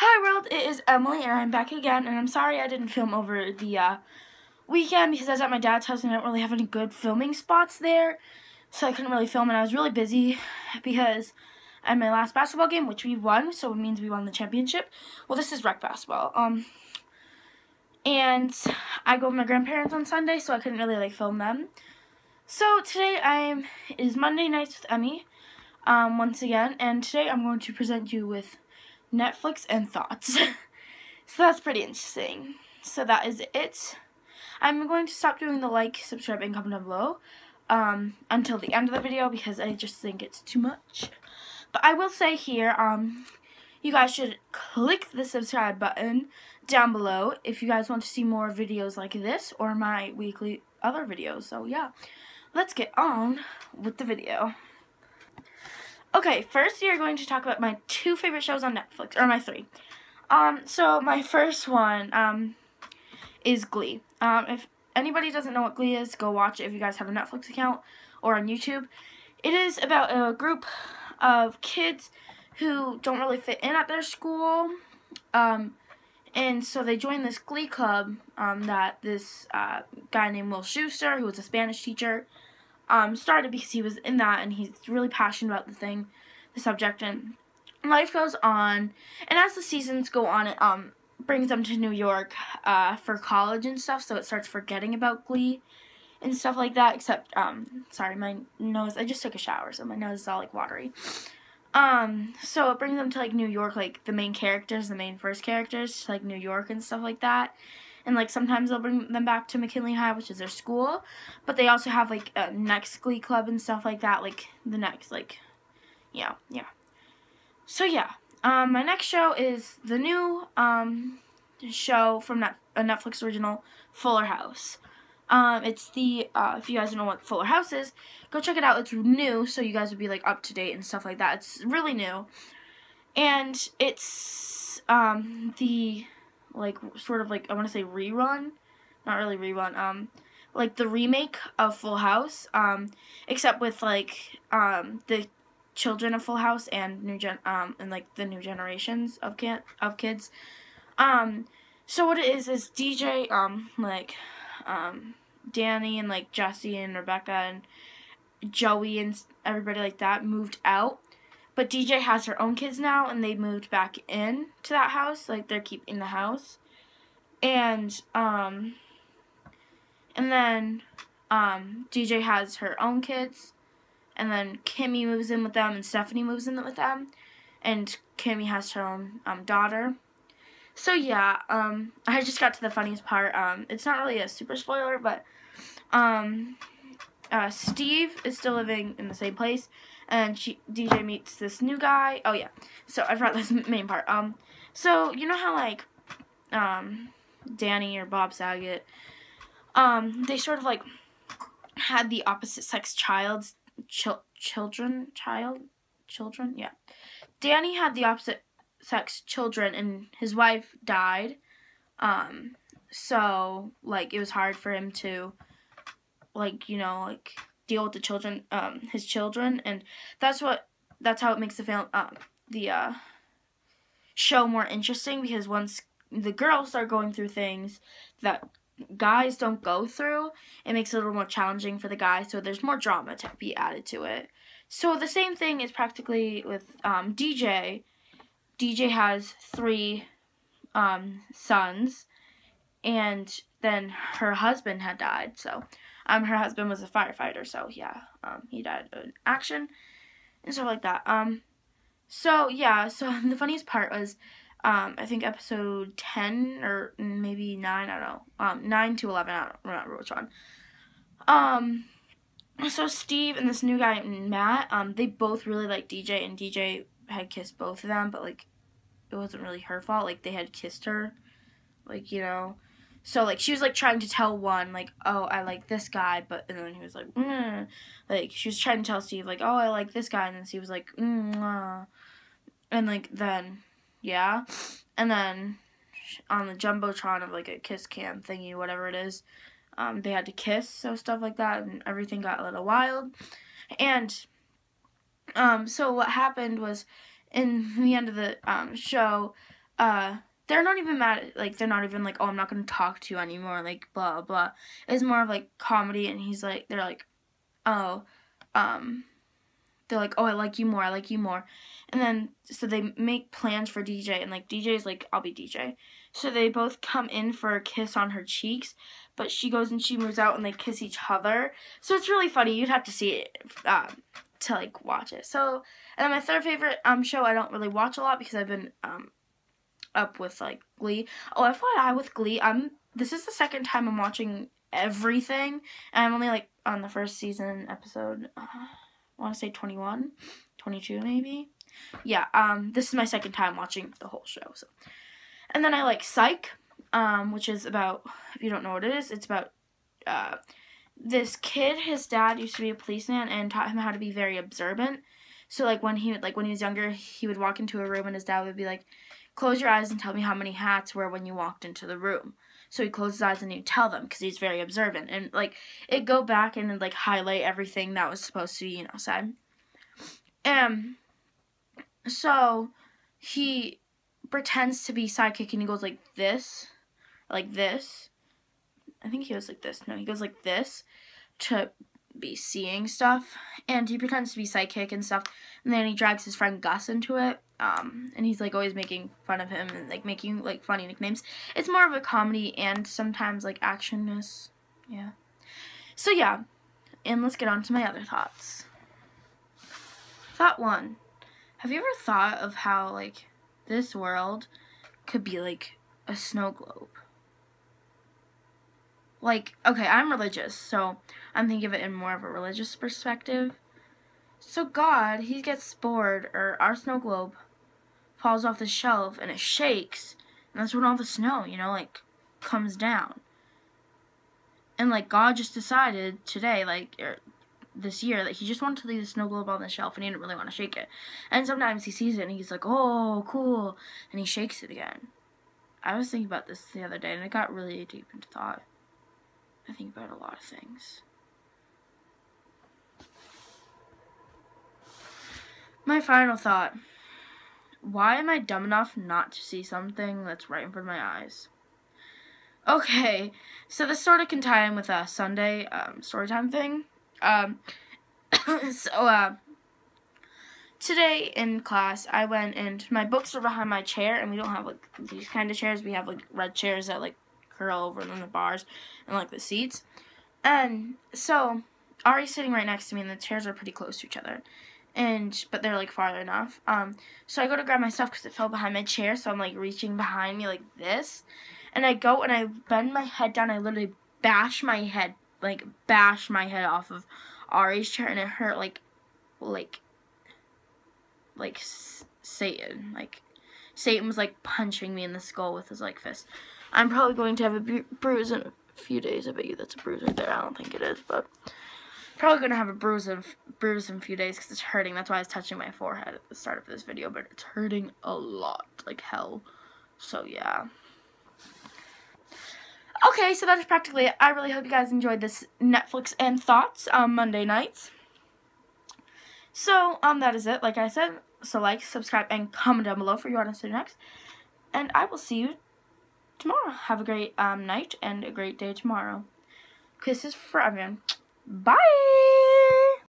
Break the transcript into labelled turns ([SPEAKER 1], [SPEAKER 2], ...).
[SPEAKER 1] Hi world, it is Emily and I'm back again, and I'm sorry I didn't film over the weekend because I was at my dad's house and I don't really have any good filming spots there, so I couldn't really film, and I was really busy because I had my last basketball game, which we won, so it means we won the championship. Well, this is rec basketball, and I go with my grandparents on Sunday, so I couldn't really film them. So today it is Monday nights with Emmy, once again, and today I'm going to present you with Netflix and thoughts. So that's pretty interesting. So that is it. I'm going to stop doing the like, subscribe, and comment down below until the end of the video because I just think it's too much. But I will say here, you guys should click the subscribe button down below if you guys want to see more videos like this or my weekly other videos. So yeah, let's get on with the video. Okay, first we are going to talk about my two favorite shows on Netflix, or my three. So my first one, is Glee. If anybody doesn't know what Glee is, go watch it if you guys have a Netflix account or on YouTube. It is about a group of kids who don't really fit in at their school, and so they join this Glee club, that this, guy named Will Schuster, who was a Spanish teacher, started because he was in that, and he's really passionate about the subject, and life goes on, and as the seasons go on, it brings them to New York for college and stuff, so it starts forgetting about Glee and stuff like that, except, sorry, my nose, I just took a shower, so my nose is all, watery. So it brings them to, New York, the main characters, the main first characters, to, New York and stuff like that. And, sometimes they'll bring them back to McKinley High, which is their school. But they also have, a next Glee club and stuff like that. The next, yeah. So, yeah. My next show is the new, show from a Netflix original, Fuller House. It's the, if you guys don't know what Fuller House is, go check it out. It's new, so you guys would be, up to date and stuff like that. It's really new. And it's, sort of I want to say rerun, not really rerun, the remake of Full House, except with, the children of Full House and the new generations of kids. So what it is DJ, Danny and, Jesse and Rebecca and Joey and everybody like that moved out. But DJ has her own kids now, and they moved back in to that house. They're keeping the house. And then, DJ has her own kids. And then Kimmy moves in with them, and Stephanie moves in with them. And Kimmy has her own, daughter. So, yeah, I just got to the funniest part. It's not really a super spoiler, but, Steve is still living in the same place. And DJ meets this new guy. Oh, yeah. So, I forgot this main part. So, you know how, Danny or Bob Saget, they sort of, had the opposite sex children? Yeah. Danny had the opposite sex children, and his wife died. So, it was hard for him to, deal with the children, his children, and that's how it makes the show more interesting, because once the girls start going through things that guys don't go through, it makes it a little more challenging for the guys, so there's more drama to be added to it. So the same thing is practically with DJ. DJ has 3 sons, and then her husband had died, so her husband was a firefighter, so yeah, he died in action and stuff like that. So yeah, so the funniest part was, I think episode 10 or maybe 9, I don't know, 9 to 11, I don't remember which one. So Steve and this new guy, Matt, they both really liked DJ, and DJ had kissed both of them, but, it wasn't really her fault, they had kissed her, so, she was, trying to tell one, oh, I like this guy, and then he was she was trying to tell Steve, oh, I like this guy, and then Steve was and, then, yeah, and then, on the Jumbotron of, a kiss cam thingy, whatever it is, they had to kiss, so stuff like that, and everything got a little wild, and, so what happened was, in the end of the show, they're not even mad, like, they're not even like, oh, I'm not going to talk to you anymore, like, blah, blah. It's more of, like, comedy, and he's like, they're like, oh, they're like, oh, I like you more, I like you more. And then, so they make plans for DJ, and, like, DJ's like, I'll be DJ. So they both come in for a kiss on her cheeks, but she goes and she moves out, and they kiss each other. So it's really funny. You'd have to see it to, like, watch it. So, and then my third favorite show I don't really watch a lot because I've been up with, like, Glee. Oh, FYI with Glee, this is the second time I'm watching everything, and I'm only, like, on the first season episode, I want to say 21, 22 maybe. Yeah, this is my second time watching the whole show. So, and then I like Psych, which is about, if you don't know what it is, it's about this kid. His dad used to be a policeman and taught him how to be very observant. So, like, when he was younger, he would walk into a room and his dad would be like, close your eyes and tell me how many hats were when you walked into the room. So he closed his eyes and he'd tell them because he's very observant. And, like, it'd go back and, like, highlight everything that was supposed to be, said. So he pretends to be sidekick and he goes like this. I think he goes like this. No, he goes like this to be seeing stuff. And he pretends to be sidekick and stuff. And then he drags his friend Gus into it. And he's, like, always making fun of him and, like, making, like, funny nicknames. It's more of a comedy and sometimes, like, actionness. Yeah. So, yeah. And let's get on to my other thoughts. Thought 1. Have you ever thought of how, like, this world could be, like, a snow globe? Like, okay, I'm religious, so I'm thinking of it in more of a religious perspective. So God, he gets bored, or our snow globe falls off the shelf, and it shakes, and that's when all the snow, like, comes down. And, like, God just decided today, like, this year, that he just wanted to leave the snow globe on the shelf, and he didn't really want to shake it. And sometimes he sees it, and he's like, oh, cool, and he shakes it again. I was thinking about this the other day, and I got really deep into thought. I think about a lot of things. My final thought. Why am I dumb enough not to see something that's right in front of my eyes? Okay, so this sort of can tie in with a Sunday storytime thing. Today in class, I went and my books are behind my chair, and we don't have, like, these kind of chairs. We have, like, red chairs that, like, curl over in the bars and, like, the seats. And so Ari's sitting right next to me, and the chairs are pretty close to each other. But they're, like, farther enough. So I go to grab my stuff because it fell behind my chair, so I'm, like, reaching behind me like this. And I go and I bend my head down. I literally bash my head off of Ari's chair, and it hurt like Satan. Like, Satan was, like, punching me in the skull with his, like, fist. I'm probably going to have a bruise in a few days. I bet you that's a bruise right there. I don't think it is, but probably going to have a bruise in a few days because it's hurting. That's why I was touching my forehead at the start of this video, but it's hurting a lot, like hell. So, yeah. Okay, so that is practically it. I really hope you guys enjoyed this Netflix and thoughts on Monday nights. So, that is it, like I said. So, like, subscribe, and comment down below for you want to see next. And I will see you tomorrow. Have a great night and a great day tomorrow. Kisses for everyone. Bye!